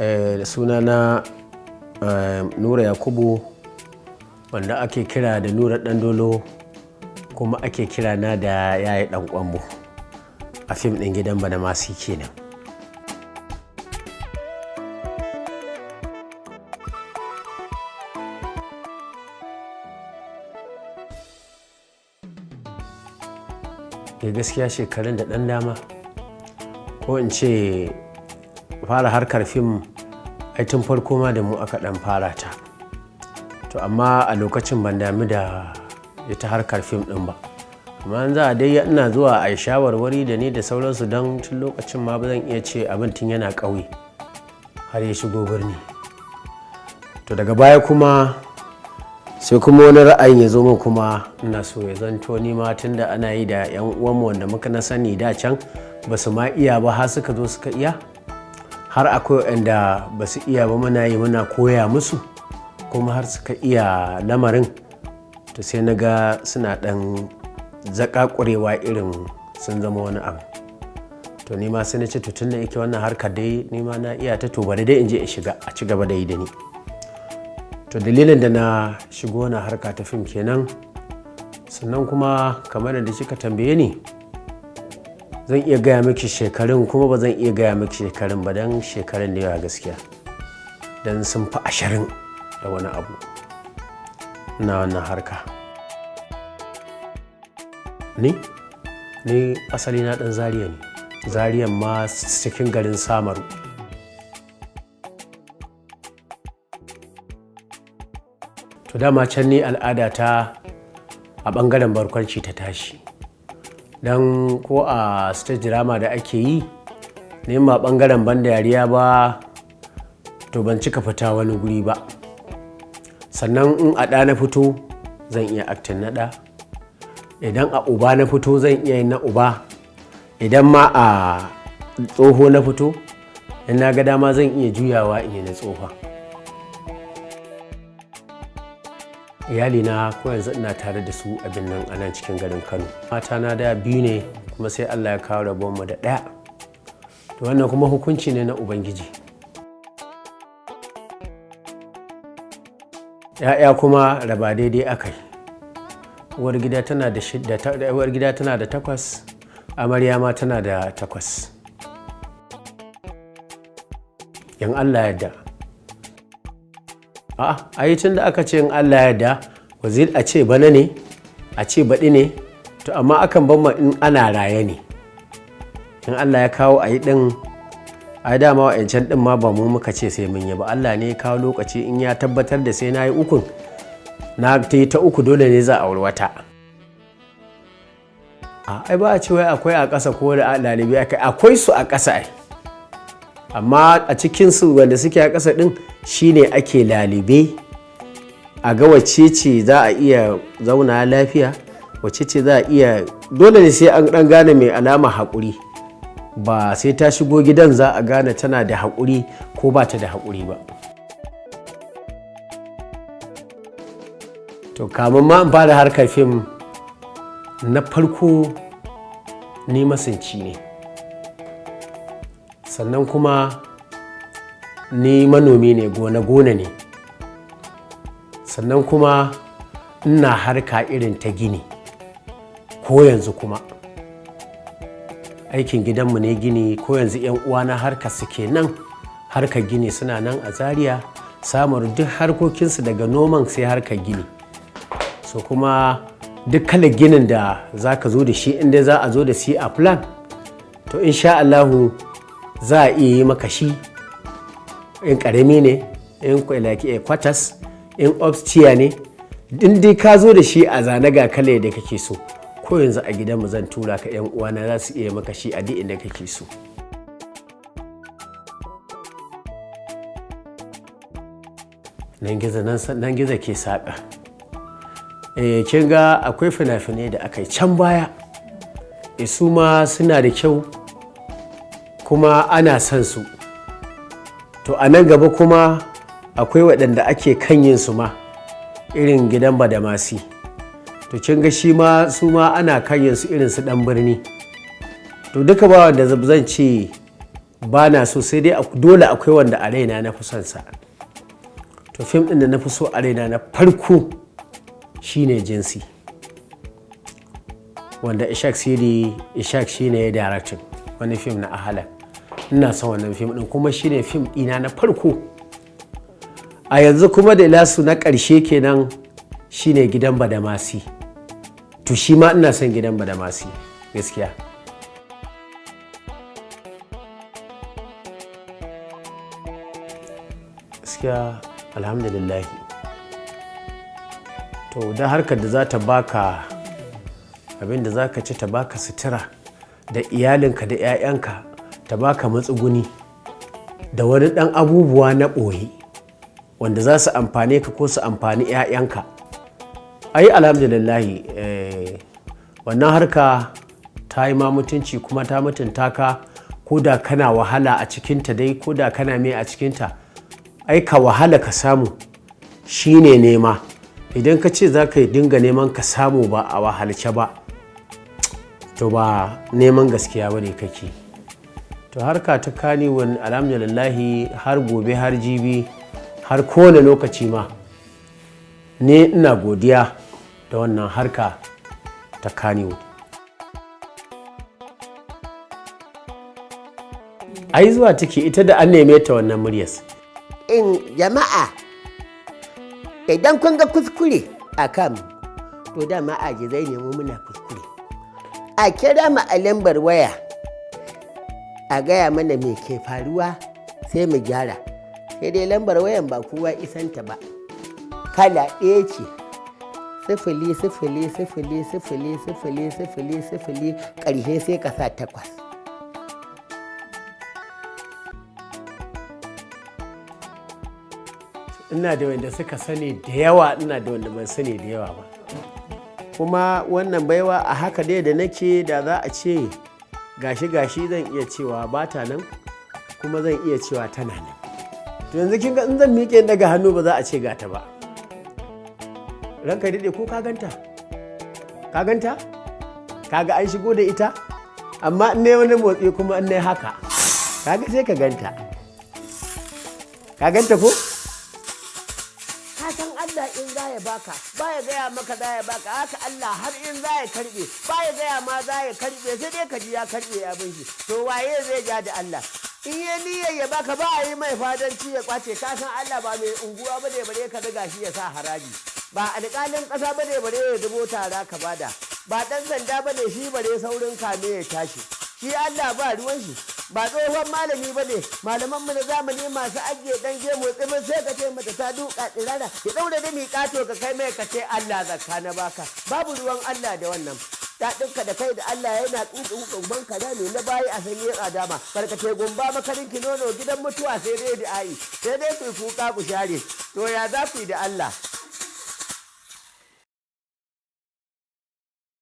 Da sunana Nura Yakubu, wanda ake kira da Nura Ɗandolo, kuma ake kira na da Yayi Ɗan Ƙwambo a fim ɗin Gidan Badamasi kenan. Gaskiya shekarun da ɗan dama, ko in ce fara harkar fim ai tun farko ma da mu aka ɗan fara ta, to amma a lokacin ban dami da ita harkar fim ɗin ba, amma za a dai ina zuwa a shawarwari da ni da sauransu, don tun lokacin ma ba zan iya ce abin tun yana ƙauye har ya shigo birni. To daga baya kuma sai kuma wani ra'ayin ya zo min, kuma ina so ya zanto ni ma tun da ana yi da 'yan uwanmu wanda muka na sani da can ba su ma iya ba har suka zo suka iya, har akwai wanda ba su iya ba muna yi muna koya musu kuma har suka iya lamarin. To sai na ga suna ɗan zaƙaƙurewa irin sun zama wani abu, to ni ma sai na ce to tun da yake wannan harkar dai ni ma na iya ta, to bari dai in je in shiga a ci gaba da yi da ni. To dalilin da na shigo na harka ta fim kenan. Sannan kuma kamar da kika tambaye ni, zan iya gaya miki shekarun kuma ba zan iya gaya miki shekarun ba, don shekarun da yawa gaskiya, don sun fi 20 da wani abu na wannan harka. Ni asali na ɗan Zaria ne, Zariyan ma cikin garin Samaru. To dama can ni al'adata a ɓangaren barkwanci ta tashi, don ko a stage drama da ake yi ne ba ɓangaren ban dariya ba, to ban cika fita wani guri ba. Sannan in a ɗa na fito zan iya acting na ɗa, idan a uba na fito zan iya yin na uba, idan ma a tsoho na fito in na ga dama zan iya juyawa in yi na tsofa. Iyalina ko yanzu ina tare da su a Binnan a nan cikin garin Kano. Matana da 2 ne, kuma sai Allah ya kawo rabonmu da 1. To wannan kuma hukunci ne na Ubangiji. 'Ya'ya kuma raba daidai akai. Uwar gida tana da 8, amarya ma tana da 8. In Allah yadda. Ai tun da aka ce in Allah yarda, wazir a ce bana ne, a ce baɗi ne, to amma akan ban in ana raye ne. In Allah ya kawo a yi ɗin, ai dama wa'ancan ɗin ma ba mu muka ce sai mun yi ba, Allah ne ya kawo lokaci, in ya tabbatar da sai na yi 3, na ta yi ta 3 dole ne za a auri wata. Ai ba a ce wai akwai a ƙasa ko da ɗalibai akwai su a ƙasa ai, amma a cikinsu wanda suke a ƙasa ɗin shine ake lalibe a ga wacce ce za a iya zauna lafiya, wacce ce za a iya, dole ne sai an ɗan gane mai alama haƙuri, ba sai ta shigo gidan za a gane tana da haƙuri ko ba ta da haƙuri ba. To kamun ma in fara harkar fim, na farko ni masunci ne, sannan kuma ni manomi ne, gona ne, sannan kuma ina harka irin ta gini ko yanzu, kuma aikin gidanmu ne gini ko yanzu. 'Yan uwana harka suke nan, harkar gini suna nan a Zaria, samun duk harkokinsu daga noman sai harkar gini. So kuma duk kalar ginin da za ka zo da shi, inda za a zo da shi a plan, to insha Allahu za a iya yi maka shi, in ƙarami ne, in kwatas, in upstairs ne, in dai ka zo da shi a zane ga kala da kake so, ko yanzu a gidanmu zan tura ka, 'yan uwana za su iya maka shi a duk inda kake so. Nan gizo ke saƙa. Kin ga akwai fina-finai da aka yi can baya, su ma suna da kyau kuma ana son su. To a nan gaba kuma akwai waɗanda ake kan yin su ma, irin Gidan Badamasi. To kin ga shi ma su ma ana kan yin su irin su Ɗan Birni. To duka ba wanda zan ce ba na so, sai dai dole akwai wanda a raina na fi son sa. To fim ɗin da na fi so a raina na farko shine Jinsi, wanda Ishak Sidi Ishak shine ya directing wani fim na Ahalak. Ina son wannan fim ɗin kuma shine fim ɗina na farko. A yanzu kuma da Ilyasu na ƙarshe kenan shine Gidan Badamasi. To shi ma ina son Gidan Badamasi gaskiya. Gaskiya alhamdulillah. To da harkar da za ta baka abin da za ka ci, ta baka sutura da iyalinka da 'ya'yanka, ta baka matsuguni da wani ɗan abubuwa na ɓoye wanda za su amfane ka ko su amfani 'ya'yanka. Ai alhamdulillahi wannan harka ta yi ma mutunci kuma ta mutunta ka, ko da kana wahala a cikinta dai, ko da kana mai a cikinta, ai ka wahala ka samu shine nema. Idan ka ce za ka dinga neman ka samu ba a wahalce ba, to ba neman gaskiya ba ne kake. To harka ta Kannywood alhamdulillahi har gobe har jibi har kowane lokaci ma ne ina godiya da wannan harka ta Kannywood. Ai zuwa take ita da an neme ta wannan muryas. Jama'a, idan kun ga kuskure a kan, to dama ajizai ne mu muna kuskure. A kira mu a lambar waya a gaya mana me ke faruwa sai mu gyara. Sai dai lambar wayan ba kowa isanta ba, kala ɗaya ce, 000000000 ƙarshe sai ka sa 8. Ina da wanda suka sani da yawa, ina da wanda ban sani da yawa ba. Kuma wannan baiwa a haka dai da nake, da za a ce gashi zan iya cewa ba ta nan, kuma zan iya cewa tana nan. To yanzu kin ga in zan miƙe daga hannu ba za a ce gata ba. Ranka daɗe ko ka ganta? Ka ganta? Kaga an shigo da ita? Amma in ne wani motsi kuma in ne haka, kaga sai ka ganta. Ka ganta ko? San Allah in za ya baka, ba ya gaya maka za ya baka, haka Allah har in za ya karbe, ba ya gaya ma za ya karbe, sai dai ka ji ya karbe abin shi. To waye zai ja da Allah? In ya niyyar ya baka, ba a yi mai fadanci ya kwace. Ka san Allah ba mai unguwa ba ne bare ka daga shi ya sa haraji, ba alƙalin ƙasa ba ne bare ya zubo tara ka bada, ba ɗan sanda ba ne shi bare saurin kame ya tashi. Shi Allah ba ruwan shi, ba tsohon malami ba ne. Malaman mu na zamani masu ajiye dan gemu tsimin sai ka ce mata ta duka tsirara, ya daure da miƙa to ka kai mai ka ce Allah zakka na baka. Babu ruwan Allah da wannan. Daɗinka da kai da Allah yana tsutsu uban kaza ne na bayi a sanye dama. Barkace gumba makarinki nono gidan mutuwa sai dai da ai, sai dai ku kuka ku share. To ya za ku yi da Allah?